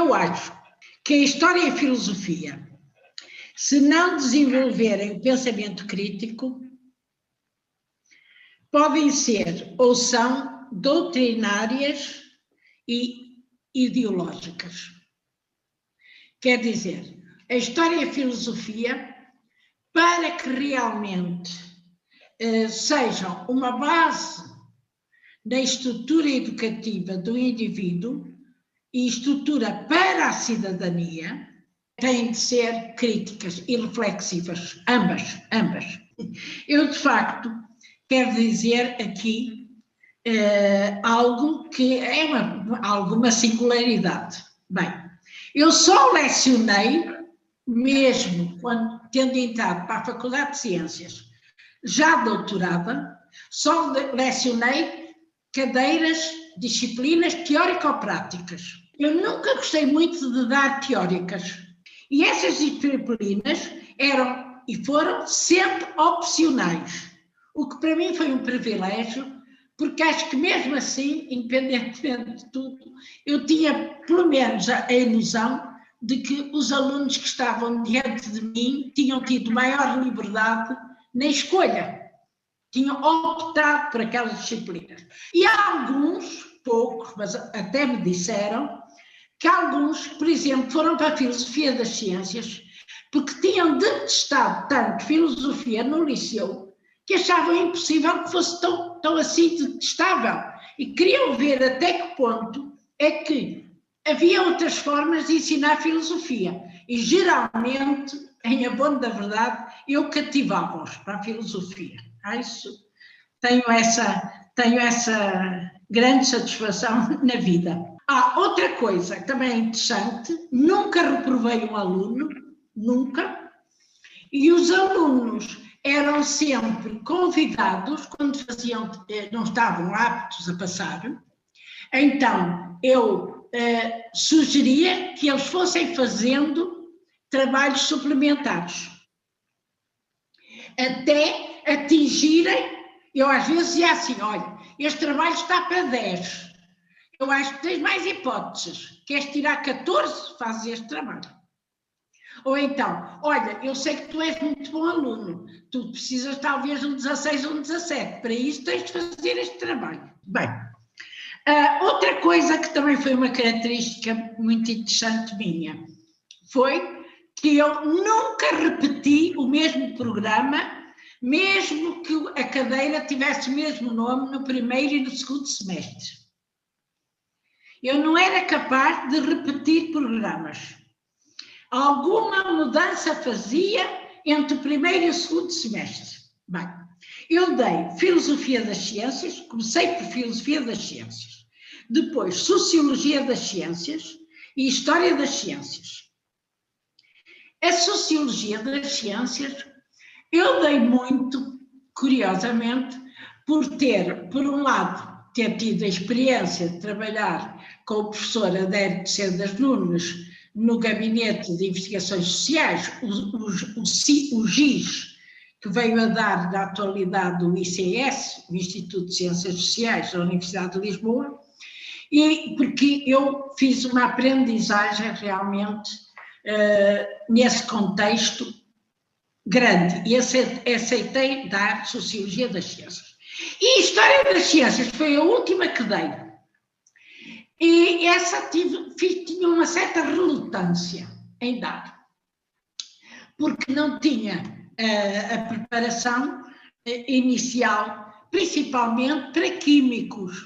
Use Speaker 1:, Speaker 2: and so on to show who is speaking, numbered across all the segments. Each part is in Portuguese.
Speaker 1: eu acho que a história e a filosofia, se não desenvolverem o pensamento crítico, podem ser ou são doutrinárias e ideológicas. Quer dizer, a história e a filosofia, para que realmente sejam uma base da estrutura educativa do indivíduo e estrutura para a cidadania, têm de ser críticas e reflexivas, ambas. Eu, de facto, quero dizer aqui algo que é uma singularidade. Bem, eu só lecionei, mesmo quando tendo entrado para a Faculdade de Ciências, já doutorada, só lecionei cadeiras, disciplinas teórico-práticas. Eu nunca gostei muito de dar teóricas. E essas disciplinas eram e foram sempre opcionais, o que para mim foi um privilégio, porque acho que mesmo assim, independentemente de tudo, eu tinha pelo menos a ilusão de que os alunos que estavam diante de mim tinham tido maior liberdade na escolha, tinham optado por aquelas disciplinas. E há alguns, poucos, mas até me disseram, que alguns, por exemplo, foram para a filosofia das ciências porque tinham detestado tanto filosofia no liceu que achavam impossível que fosse tão assim detestável e queriam ver até que ponto é que havia outras formas de ensinar filosofia e geralmente, em abono da verdade, eu cativava-os para a filosofia. Isso, tenho essa grande satisfação na vida. Outra coisa que também é interessante, nunca reprovei um aluno, nunca, e os alunos eram sempre convidados, quando não estavam aptos a passar, então eu sugeria que eles fossem fazendo trabalhos suplementares, até atingirem, eu às vezes dizia assim, olha, este trabalho está para 10, eu acho que tens mais hipóteses. Queres tirar 14? Fazes este trabalho. Ou então, olha, eu sei que tu és muito bom aluno, tu precisas talvez de um 16 ou um 17, para isso tens de fazer este trabalho. Bem, outra coisa que também foi uma característica muito interessante minha, foi que eu nunca repeti o mesmo programa, mesmo que a cadeira tivesse o mesmo nome no primeiro e no segundo semestre. Eu não era capaz de repetir programas. Alguma mudança fazia entre o primeiro e o segundo semestre. Bem, eu dei Filosofia das Ciências, comecei por Filosofia das Ciências, depois Sociologia das Ciências e História das Ciências. A Sociologia das Ciências eu dei muito, curiosamente, por um lado, ter tido a experiência de trabalhar com o professor Adélio Cedas Nunes no Gabinete de Investigações Sociais, o GIS, que veio a dar na atualidade o ICS, o Instituto de Ciências Sociais da Universidade de Lisboa, e porque eu fiz uma aprendizagem realmente nesse contexto grande e aceitei dar Sociologia das Ciências. E História das Ciências foi a última que dei. E essa tinha uma certa relutância em dar, porque não tinha a preparação inicial, principalmente para químicos.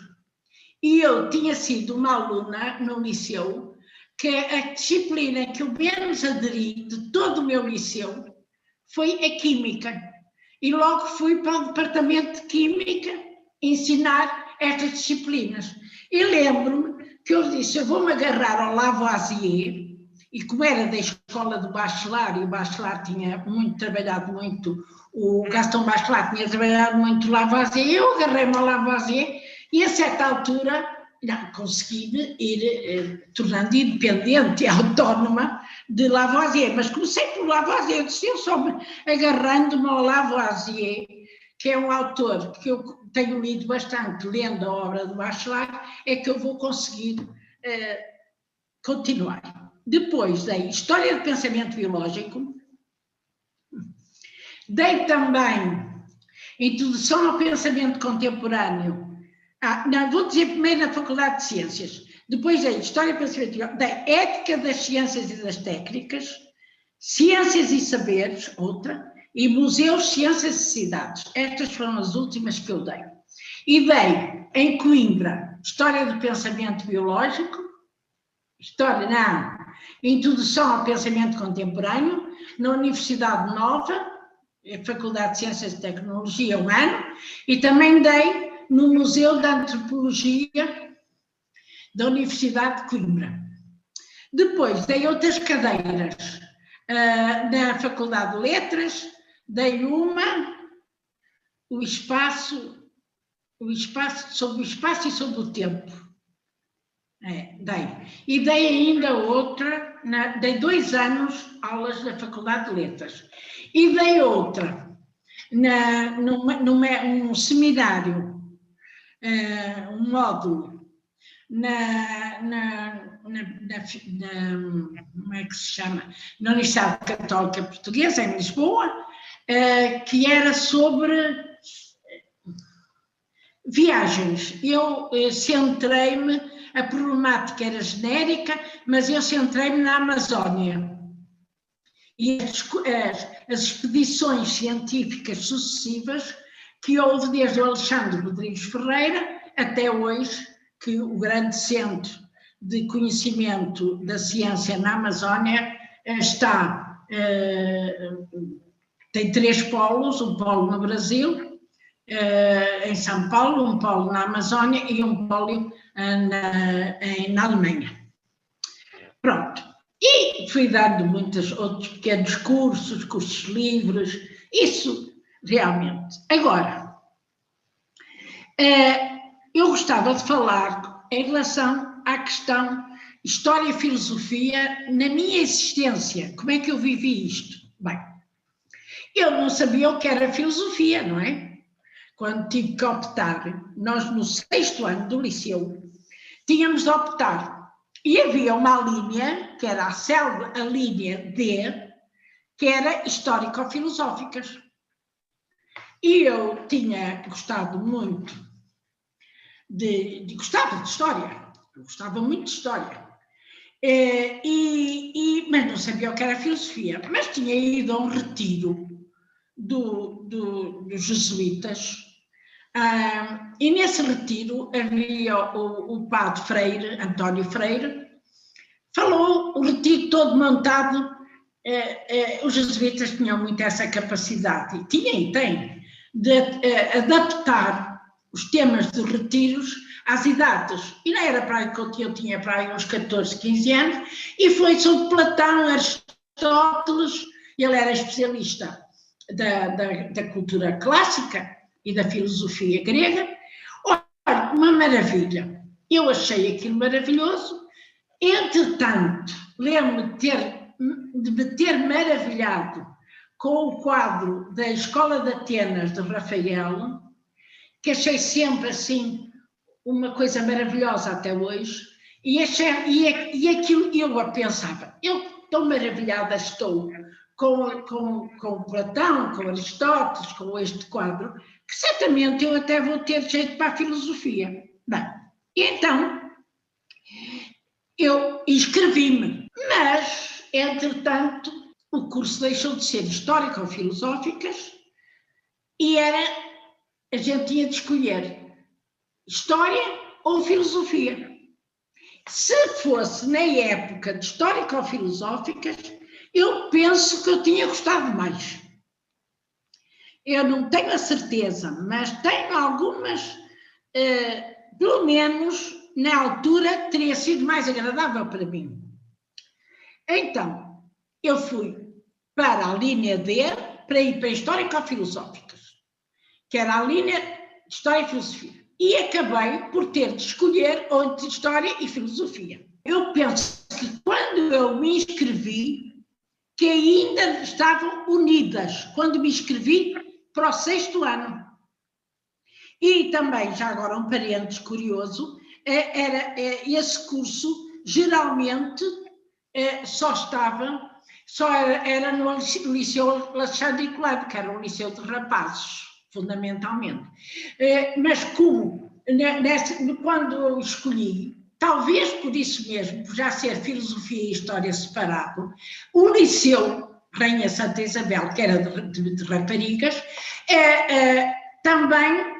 Speaker 1: E eu tinha sido uma aluna no liceu que a disciplina que eu menos aderi de todo o meu liceu foi a Química. E logo fui para o departamento de Química ensinar estas disciplinas. E lembro-me que eu disse, eu vou-me agarrar ao Lavoisier, e como era da escola do Bachelard, e o Bachelard tinha trabalhado muito, o Gaston Bachelard tinha trabalhado muito o Lavoisier, eu agarrei-me ao Lavoisier, e a certa altura consegui-me ir tornando independente e autónoma de Lavoisier, mas comecei por Lavoisier, eu disse, eu só agarrando-me ao Lavoisier, que é um autor que eu tenho lido bastante, lendo a obra do Bachelard, é que eu vou conseguir continuar. Depois dei História do Pensamento Biológico, dei também Introdução ao Pensamento Contemporâneo. Não, vou dizer primeiro na Faculdade de Ciências. Depois dei História do Pensamento Biológico, dei Ética das Ciências e das Técnicas, Ciências e Saberes, outra, e Museus, Ciências e Cidades. Estas foram as últimas que eu dei. E dei, em Coimbra, História do Pensamento Biológico, Introdução ao Pensamento Contemporâneo, na Universidade Nova, Faculdade de Ciências e Tecnologia, 1 ano, e também dei no Museu de Antropologia da Universidade de Coimbra. Depois dei outras cadeiras na Faculdade de Letras, dei uma, sobre o espaço e sobre o tempo. Dei. E dei ainda outra, dei 2 anos aulas na Faculdade de Letras. E dei outra num seminário, um módulo, como é que se chama? Na Universidade Católica Portuguesa, em Lisboa, que era sobre viagens. Eu centrei-me, a problemática era genérica, mas eu centrei-me na Amazónia. E as expedições científicas sucessivas que houve desde o Alexandre Rodrigues Ferreira até hoje, que o grande centro de conhecimento da ciência na Amazónia tem 3 polos, um polo no Brasil, em São Paulo, um polo na Amazónia e um polo na Alemanha. Pronto. E fui dando muitos outros pequenos cursos livres, isso realmente. Agora, eu gostava de falar em relação à questão História e Filosofia na minha existência. Como é que eu vivi isto? Bem, eu não sabia o que era filosofia, não é? Quando tive que optar, nós no 6º ano do liceu, tínhamos de optar. E havia uma linha, que era a linha D, que era histórico-filosóficas. E eu tinha gostado muito gostava de história, eu gostava muito de história, mas não sabia o que era filosofia. Mas tinha ido a um retiro dos jesuítas, e nesse retiro havia o padre Freire, António Freire, falou o retiro todo montado. Os jesuítas tinham muito essa capacidade, e têm, de adaptar os temas dos retiros às idades. E não era para aí que eu tinha para aí uns 14, 15 anos, e foi sobre Platão, Aristóteles. Ele era especialista da cultura clássica e da filosofia grega. Olha, uma maravilha. Eu achei aquilo maravilhoso. Entretanto, lembro-me de me ter maravilhado com o quadro da Escola de Atenas de Rafael, que achei sempre assim uma coisa maravilhosa até hoje, e aquilo eu pensava, eu tão maravilhada estou com Platão, com Aristóteles, com este quadro, que certamente eu até vou ter jeito para a filosofia. Bem, então eu inscrevi-me, mas, entretanto, o curso deixou de ser histórico-filosóficas e a gente tinha de escolher história ou filosofia. Se fosse na época de histórico-filosóficas, eu penso que eu tinha gostado mais. Eu não tenho a certeza, mas tenho algumas, pelo menos na altura, teria sido mais agradável para mim. Então, eu fui para a linha D para ir para histórico-filosóficas, que era a linha de História e Filosofia. E acabei por ter de escolher entre História e Filosofia. Eu penso que quando eu me inscrevi, que ainda estavam unidas, quando me inscrevi para o 6º ano. E também, já agora um parênteses curioso, esse curso geralmente era no Liceu Alexandre Colado, que era um liceu de rapazes, fundamentalmente. Mas quando eu escolhi, talvez por isso mesmo, por já ser filosofia e história separado, o Liceu Rainha Santa Isabel, que era de raparigas, também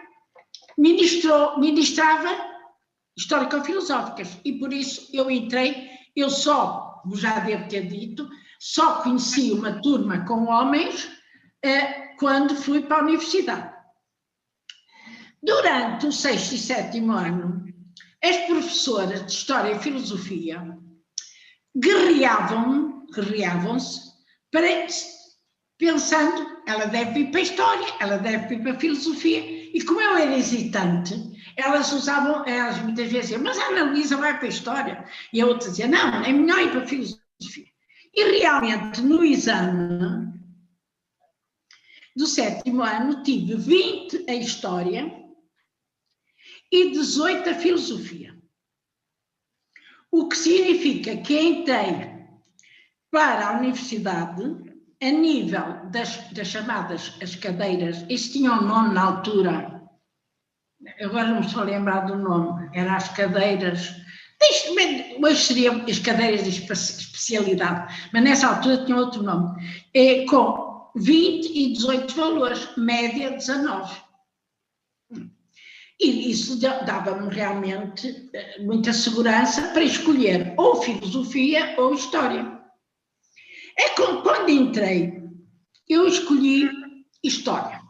Speaker 1: ministrava histórico-filosóficas, e por isso eu entrei, já devo ter dito, só conheci uma turma com homens quando fui para a universidade. Durante o 6º e 7º ano, as professoras de História e Filosofia guerreavam-se pensando, ela deve ir para a História, ela deve ir para a Filosofia, e como eu era hesitante, elas muitas vezes diziam, mas a Ana Luísa vai para a História, e a outra dizia, não, é melhor ir para a Filosofia. E realmente, no exame do 7º ano, tive 20 a História e 18 a Filosofia. O que significa que entrei para a universidade a nível das chamadas as cadeiras, isso tinha um nome na altura, agora não me estou a lembrar do nome, eram as cadeiras, hoje seriam as cadeiras de especialidade, mas nessa altura tinha outro nome, com 20 e 18 valores, média 19. E isso dava-me realmente muita segurança para escolher ou filosofia ou história. Quando entrei, eu escolhi história.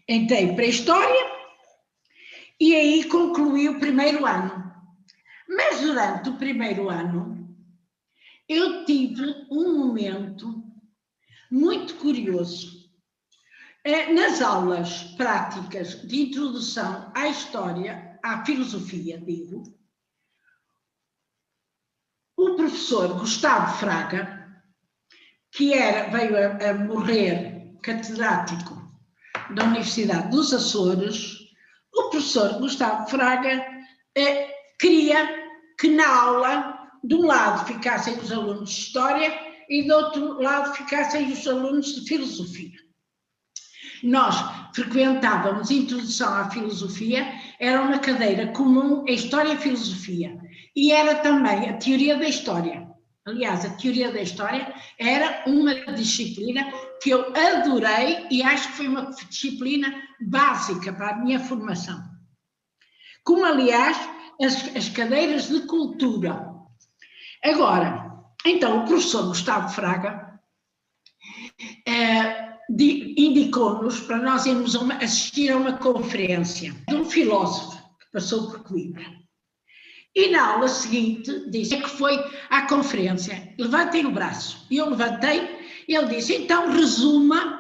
Speaker 1: Entrei para a história e aí concluí o 1º ano. Mas durante o 1º ano, eu tive um momento muito curioso. Nas aulas práticas de introdução à história, à filosofia, digo, o professor Gustavo Fraga, que veio a morrer catedrático da Universidade dos Açores, o professor Gustavo Fraga queria que na aula, de um lado ficassem os alunos de História e do outro lado ficassem os alunos de Filosofia. Nós frequentávamos Introdução à Filosofia, era uma cadeira comum a História e Filosofia, e era também a Teoria da História. Aliás, a Teoria da História era uma disciplina que eu adorei e acho que foi uma disciplina básica para a minha formação. Como, aliás, as cadeiras de Cultura. Agora, então, o professor Gustavo Fraga indicou-nos para nós irmos assistir a uma conferência de um filósofo que passou por Coimbra. E na aula seguinte disse que foi à conferência, levantem o braço. E eu levantei, e ele disse, então resuma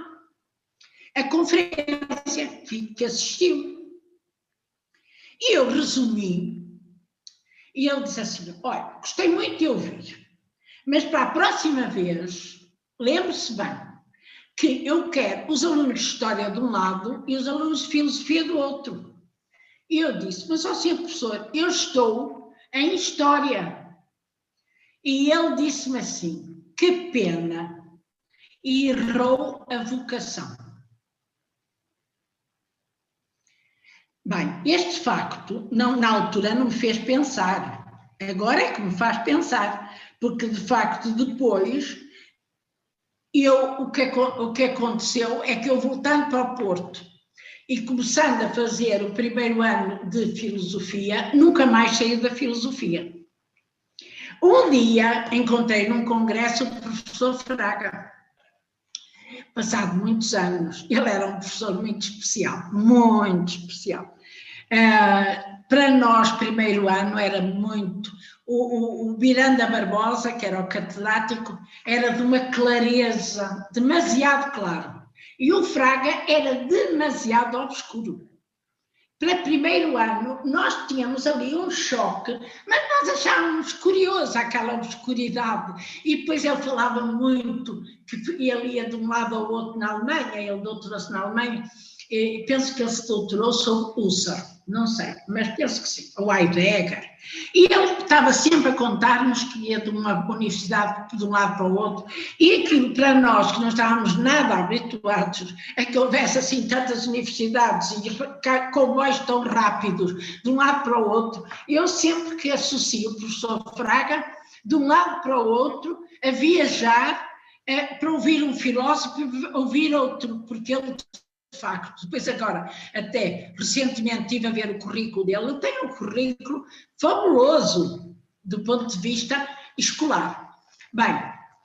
Speaker 1: a conferência que assistiu. E eu resumi, e ele disse assim, olha, gostei muito de ouvir, mas para a próxima vez, lembre-se bem, que eu quero os alunos de História de um lado e os alunos de Filosofia do outro. E eu disse, mas ó senhor professor, eu estou em História. E ele disse-me assim, que pena, e errou a vocação. Bem, este facto, na altura, não me fez pensar. Agora é que me faz pensar, porque de facto depois, o que aconteceu é que eu, voltando para o Porto e começando a fazer o 1º ano de Filosofia, nunca mais saí da Filosofia. Um dia encontrei num congresso o professor Fraga, passado muitos anos. Ele era um professor muito especial, muito especial. Para nós, 1º ano, era muito... O Miranda Barbosa, que era o catedrático, era de uma clareza demasiado claro. E o Fraga era demasiado obscuro. Para 1º ano, nós tínhamos ali um choque, mas nós achávamos curioso aquela obscuridade. E depois ele falava muito, que ele ia de um lado ao outro na Alemanha, ele doutorou-se na Alemanha, penso que ele se doutorou sobre Husserl, não sei, mas penso que sim, ou Heidegger. E ele estava sempre a contar-nos que ia de uma universidade de um lado para o outro, e aquilo para nós, que não estávamos nada habituados a que houvesse assim tantas universidades e comboios tão rápidos de um lado para o outro, eu sempre que associo o professor Fraga de um lado para o outro a viajar para ouvir um filósofo, ouvir outro, porque ele de facto, depois agora, até recentemente estive a ver o currículo dele, ele tem um currículo fabuloso do ponto de vista escolar. Bem,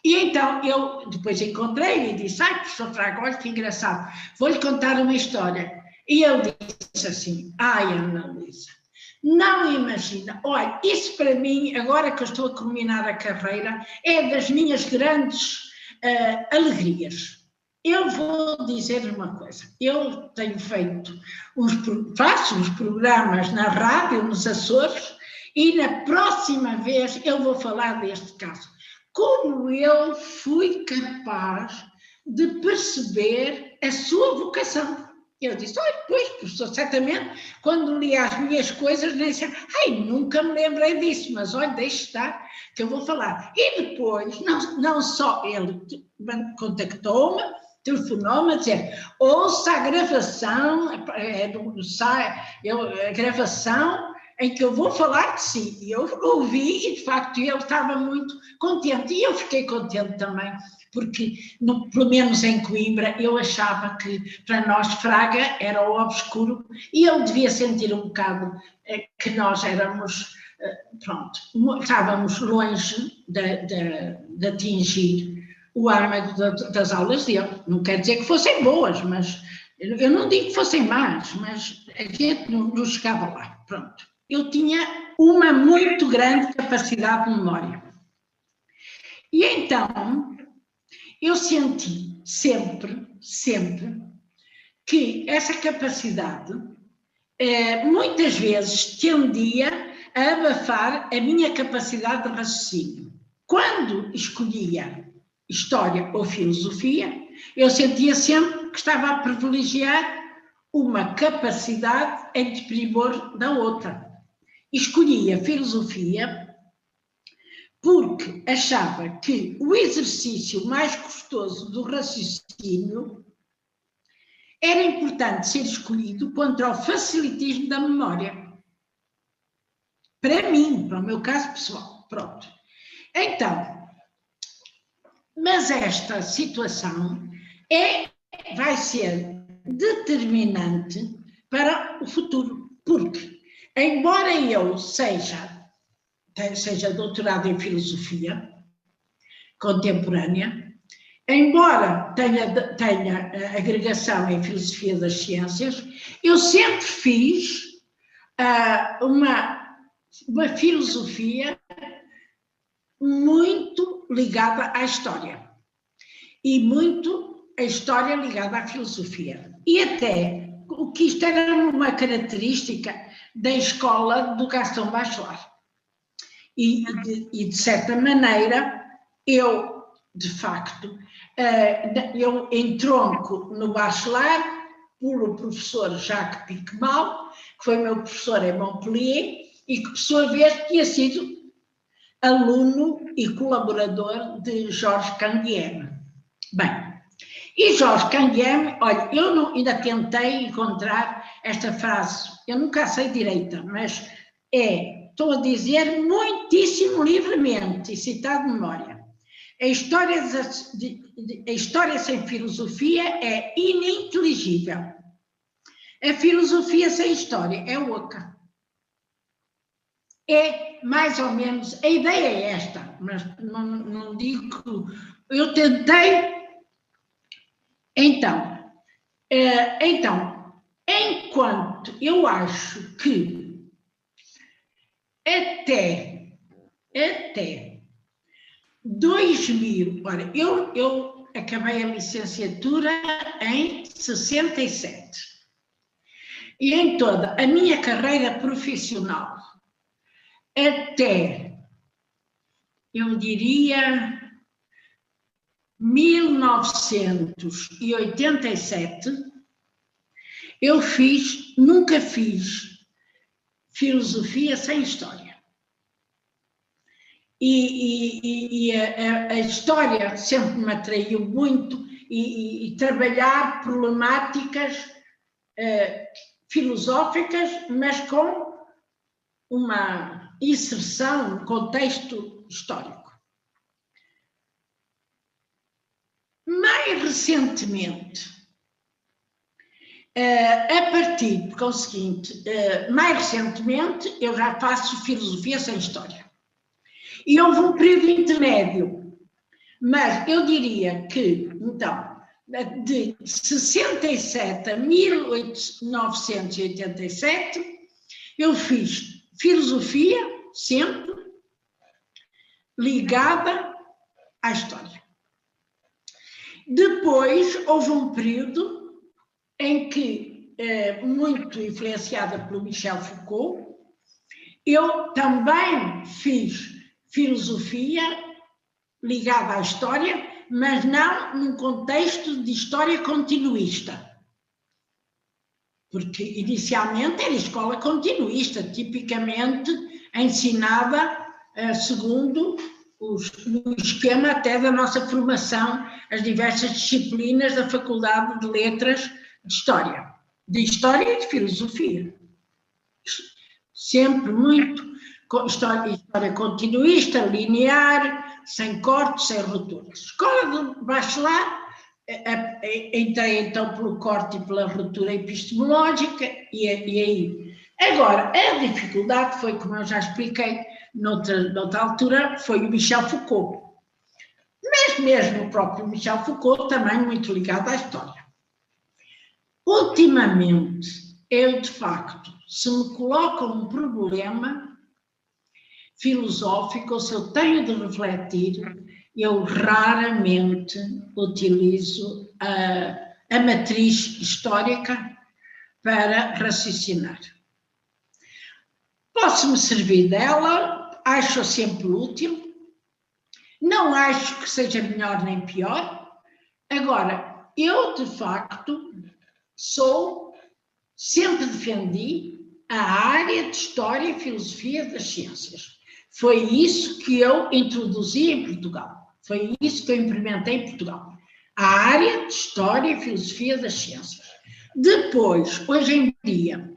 Speaker 1: e então eu depois encontrei-lhe e disse, professor Fraga, olha que engraçado, vou-lhe contar uma história. E ele disse assim, Ana Luísa, não imagina, olha, isso para mim, agora que eu estou a culminar a carreira, é das minhas grandes alegrias. Eu vou dizer uma coisa, eu tenho feito faço uns programas na rádio, nos Açores, e na próxima vez eu vou falar deste caso. Como eu fui capaz de perceber a sua vocação. Eu disse, olha, pois, professor, certamente, quando li as minhas coisas, nem sei, nunca me lembrei disso, mas olha, deixe estar, que eu vou falar. E depois, não só ele contactou-me, telefonou-me a dizer, ouça a gravação, a gravação em que eu vou falar de si. E eu ouvi e, de facto, ele estava muito contente. E eu fiquei contente também, porque, pelo menos em Coimbra, eu achava que, para nós, Fraga era o obscuro e ele devia sentir um bocado que nós éramos, estávamos longe de atingir o âmago das aulas dele. Não quer dizer que fossem boas, mas eu não digo que fossem más, mas a gente não chegava lá. Pronto. Eu tinha uma muito grande capacidade de memória. E então, eu senti sempre que essa capacidade muitas vezes tendia a abafar a minha capacidade de raciocínio. Quando escolhia História ou Filosofia, eu sentia sempre que estava a privilegiar uma capacidade em desprimor da outra. Escolhia Filosofia porque achava que o exercício mais custoso do raciocínio era importante ser escolhido contra o facilitismo da memória. Para mim, para o meu caso pessoal. Pronto. Então, mas esta situação vai ser determinante para o futuro, porque, embora eu seja doutorado em Filosofia contemporânea, embora tenha agregação em Filosofia das Ciências, eu sempre fiz uma filosofia muito ligada à história e muito a história ligada à filosofia. E até o que isto era uma característica da escola do Gaston Bachelard. E de certa maneira, eu, de facto, eu entronco no Bachelard pelo professor Jacques Picmal, que foi meu professor em Montpellier e que, por sua vez, tinha sido aluno e colaborador de Georges Canguilhem. Bem, e Georges Canguilhem, olha, eu ainda tentei encontrar esta frase, eu nunca sei direita, mas estou a dizer muitíssimo livremente e citar de memória. A história sem filosofia é ininteligível. A filosofia sem história é oca. É mais ou menos, a ideia é esta, mas não digo, eu tentei. Então, enquanto eu acho que até 2000, olha, eu acabei a licenciatura em 67 e em toda a minha carreira profissional até, eu diria, 1987, Eu nunca fiz filosofia sem história. E a história sempre me atraiu muito e trabalhar problemáticas filosóficas, mas com uma inserção no contexto histórico. Mais recentemente, porque é o seguinte, mais recentemente eu já faço filosofia sem história. E houve um período intermédio, mas eu diria que, então, de 67 a 1987, eu fiz filosofia sempre ligada à história. Depois houve um período em que, muito influenciada pelo Michel Foucault, eu também fiz filosofia ligada à história, mas não num contexto de história continuista. Porque inicialmente era escola continuista, tipicamente ensinada segundo no esquema até da nossa formação, as diversas disciplinas da Faculdade de Letras de História e de Filosofia. Sempre muito história continuista, linear, sem cortes, sem rupturas. Escola de bacharel, entrei então pelo corte e pela ruptura epistemológica e aí. Agora, a dificuldade foi, como eu já expliquei noutra altura, foi o Michel Foucault. Mas mesmo o próprio Michel Foucault também muito ligado à história. Ultimamente, eu de facto, se me coloca um problema filosófico, ou se eu tenho de refletir, eu raramente utilizo a matriz histórica para raciocinar. Posso-me servir dela, acho-a sempre útil, não acho que seja melhor nem pior. Agora, eu de facto sempre defendi a área de História e Filosofia das Ciências. Foi isso que eu introduzi em Portugal. Foi isso que eu implementei em Portugal. A área de História e Filosofia das Ciências. Depois, hoje em dia,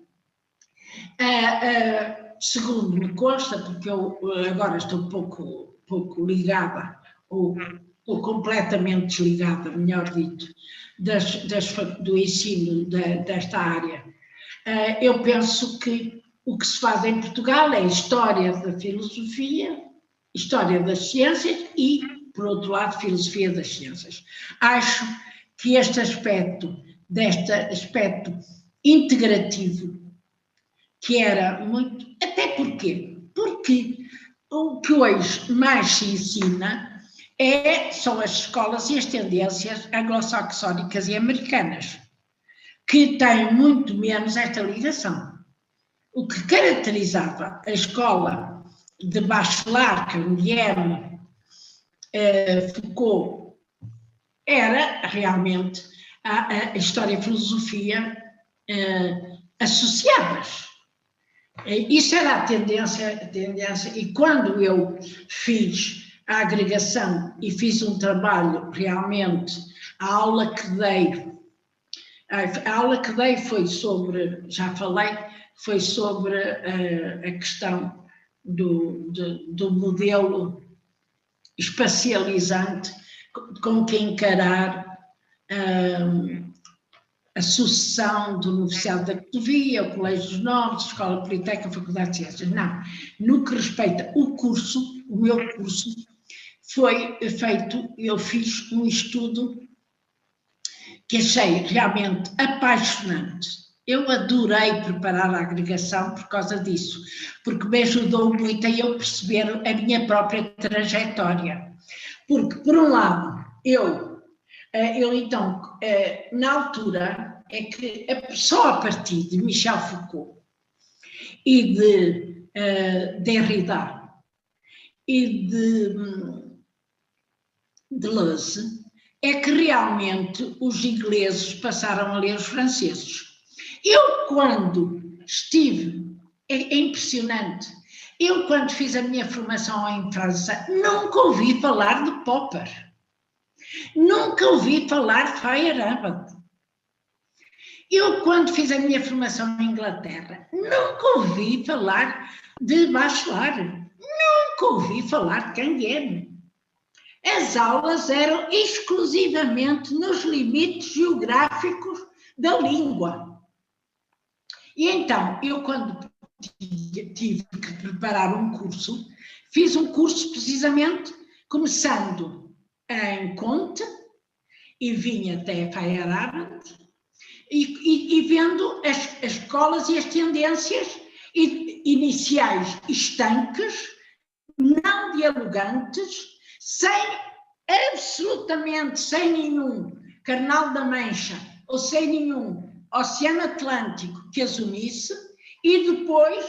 Speaker 1: segundo me consta, porque eu agora estou pouco ligada, ou completamente desligada, melhor dito, do ensino desta área, eu penso que o que se faz em Portugal é História da Filosofia, História das Ciências e, por outro lado, Filosofia das Ciências. Acho que este aspecto integrativo, que era muito... Até porquê? Porque o que hoje mais se ensina são as escolas e as tendências anglo-saxónicas e americanas, que têm muito menos esta ligação. O que caracterizava a escola de bacharel, que o Guilherme Foucault, era realmente a história e a filosofia associadas. Isso era a tendência, e quando eu fiz a agregação e fiz um trabalho realmente, a aula que dei foi sobre, já falei, foi sobre a questão do modelo espacializante com que encarar a sucessão do Universidade da Cotovia, o Colégio dos Novos, Escola Politécnica, Faculdade de Ciências. Não, no que respeita o meu curso foi feito, eu fiz um estudo que achei realmente apaixonante. Eu adorei preparar a agregação por causa disso, porque me ajudou muito a eu perceber a minha própria trajetória. Porque, por um lado, eu então, na altura, é que só a partir de Michel Foucault e de Derrida e de Deleuze, é que realmente os ingleses passaram a ler os franceses. Eu, quando estive, é impressionante, eu, quando fiz a minha formação em França, nunca ouvi falar de Popper. Nunca ouvi falar de Feyerabend. Eu, quando fiz a minha formação em Inglaterra, nunca ouvi falar de Bachelard. Nunca ouvi falar de Canguilhem. As aulas eram exclusivamente nos limites geográficos da língua. E então, eu, quando tive que preparar um curso, fiz um curso precisamente começando em Comte e vim até Feyerabend e vendo as escolas e as tendências iniciais estanques, não dialogantes, absolutamente sem nenhum Canal da Mancha ou sem nenhum Oceano Atlântico que as unisse, e depois,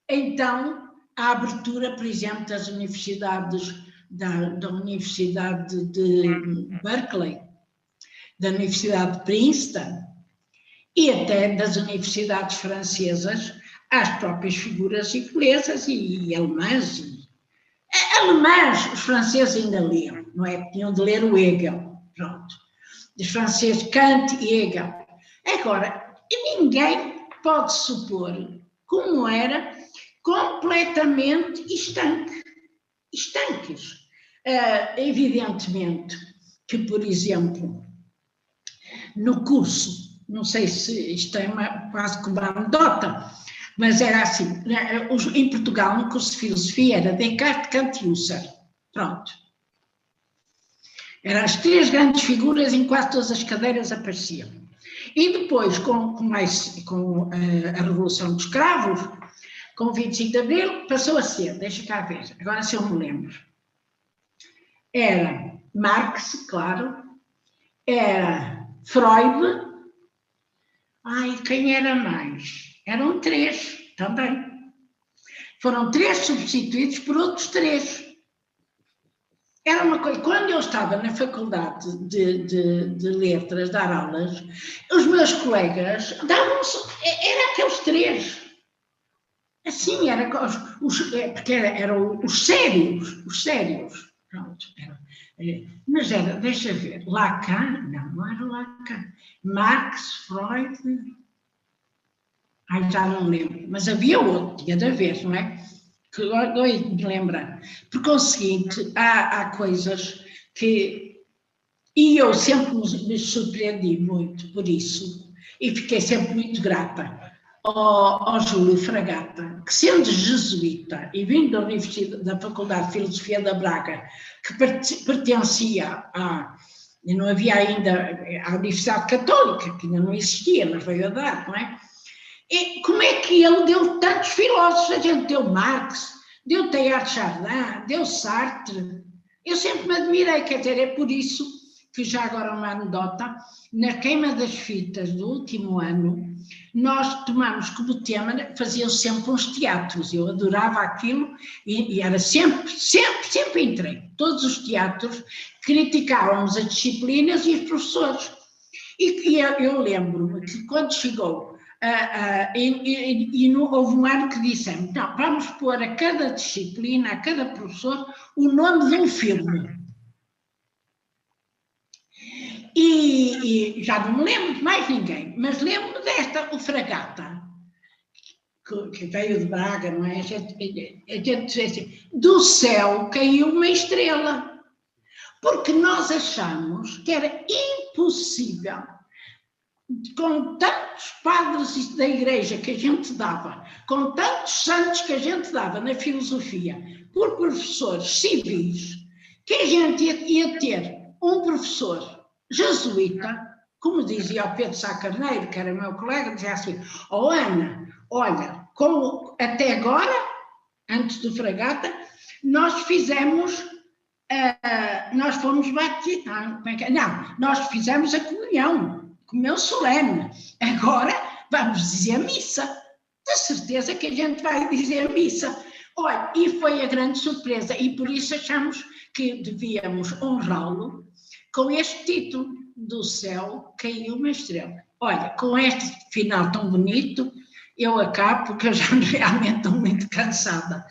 Speaker 1: então, a abertura, por exemplo, das universidades, da Universidade de Berkeley, da Universidade de Princeton e até das universidades francesas às próprias figuras inglesas e alemãs. Alemães, os franceses ainda liam, não é? Tinham de ler o Hegel, pronto. Os franceses, Kant e Hegel. Agora, ninguém pode supor como era completamente estanques. Evidentemente que, por exemplo, no curso, não sei se isto é quase como uma anedota, mas era assim, em Portugal, no curso de filosofia era Descartes, Kant e Husserl. Pronto. Eram as três grandes figuras, em quase todas as cadeiras apareciam. E depois, com a Revolução dos Cravos, com o 25 de Abril, passou a ser, deixa cá ver, agora se eu me lembro, era Marx, claro, era Freud, quem era mais? Eram três também. Foram três substituídos por outros três. Era uma coisa, quando eu estava na faculdade de letras, dar aulas, os meus colegas era aqueles três. Assim, porque eram os sérios. Pronto, mas era, deixa ver, Lacan, não era Lacan, Marx, Freud, já não me lembro, mas havia outro, tinha de haver, não é? Que agora me lembrar. Por conseguinte, há coisas que... E eu sempre me surpreendi muito por isso, e fiquei sempre muito grata ao Júlio Fragata, que, sendo jesuíta e vindo da Faculdade de Filosofia da Braga, que pertencia e não havia ainda a Universidade Católica, que ainda não existia, mas veio a dar, não é? E como é que ele deu tantos filósofos? A gente deu Marx, deu Teilhard de Chardin, deu Sartre. Eu sempre me admirei, quer dizer, é por isso que, já agora uma anedota, na queima das fitas do último ano, nós tomamos como tema, faziam sempre uns teatros, eu adorava aquilo e era sempre entrei. Todos os teatros criticávamos as disciplinas e os professores. E eu lembro-me que quando chegou, houve um ano que dissemos, não, vamos pôr a cada disciplina, a cada professor, o nome de um filme. E já não me lembro de mais ninguém, mas lembro-me desta, o Fragata, que veio de Braga, não é? A gente diz assim, do céu caiu uma estrela, porque nós achamos que era impossível, com tantos padres da igreja que a gente dava, com tantos santos que a gente dava na filosofia, por professores civis, que a gente ia ter um professor jesuíta, como dizia o Pedro Sá Carneiro, que era meu colega, dizia assim, Ana, olha, até agora, antes do Fragata, nós fizemos, nós fomos batizados, nós fizemos a comunhão solene, agora vamos dizer a missa, de certeza que a gente vai dizer a missa. Olha, e foi a grande surpresa, e por isso achamos que devíamos honrá-lo, com este título, Do Céu Caiu uma Estrela. Olha, com este final tão bonito, eu acabo, porque eu já realmente estou muito cansada.